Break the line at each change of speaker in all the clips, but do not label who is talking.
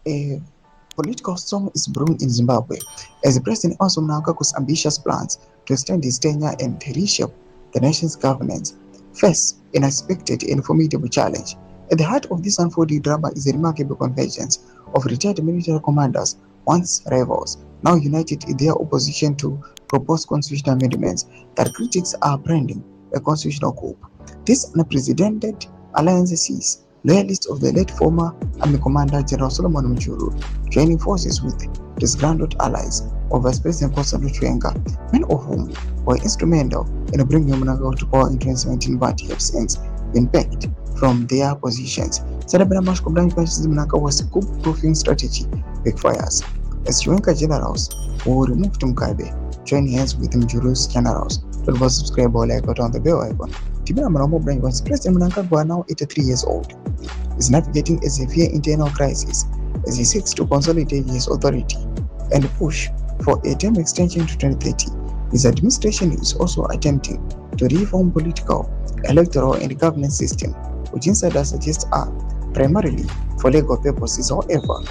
A political storm is brewing in Zimbabwe as President Mnangagwa's ambitious plans to extend his tenure and reshape the nation's governance face an unexpected and formidable challenge. At the heart of this unfolding drama is a remarkable convergence of retired military commanders, once rivals, now united in their opposition to proposed constitutional amendments that critics are branding a constitutional coup. This unprecedented alliance sees loyalists of the late former Army Commander General Solomon Mujuru joining forces with disgruntled allies of Vice President Constantine Chiwenga, many of whom were instrumental in bringing Mnangagwa to power in 2017 but have since been backed from their positions. Mnangagwa's coup-proofing strategy backfires as Chiwenga generals who removed Mugabe join hands with Mujuru's generals. Don't forget to subscribe or like on the bell icon. President Mnangagwa, now 83 years old, is navigating a severe internal crisis as he seeks to consolidate his authority and push for a term extension to 2030. His administration is also attempting to reform political, electoral, and governance system, which insiders suggest are primarily for legal purposes. However,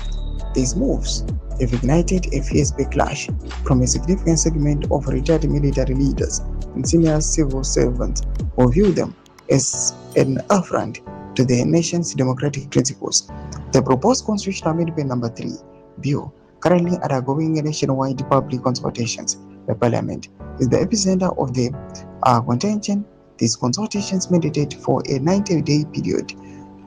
these moves have ignited a fierce backlash from a significant segment of retired military leaders and senior civil servants who view them as an affront to the nation's democratic principles. The proposed Constitutional Amendment Number 3 bill, currently undergoing nationwide public consultations by Parliament, is the epicenter of the contention. These consultations, mandated for a 90-day period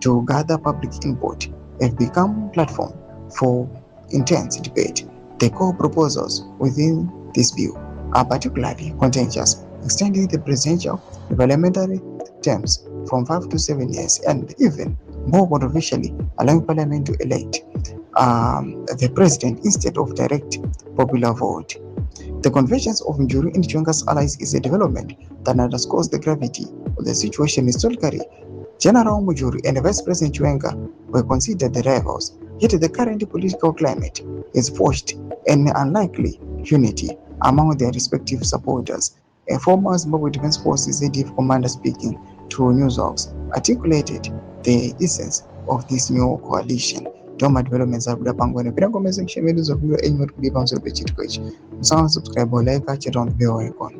to gather public input, have become a platform for intense debate. The core proposals within this bill are particularly contentious, extending the presidential and parliamentary terms from 5 to 7 years, and even more controversially, allowing Parliament to elect the president instead of direct popular vote. The convergence of Mujuru and Chiwenga's allies is a development that underscores the gravity of the situation. Historically, General Mujuru and Vice President Chiwenga were considered the rivals, yet the current political climate has forced an unlikely unity among their respective supporters. A former Zimbabwe Defense Forces ZDF commander speaking to Newsworks articulated the essence of this new coalition. Doma developments are Pangone. Subscribe or like, catch it on the bell icon.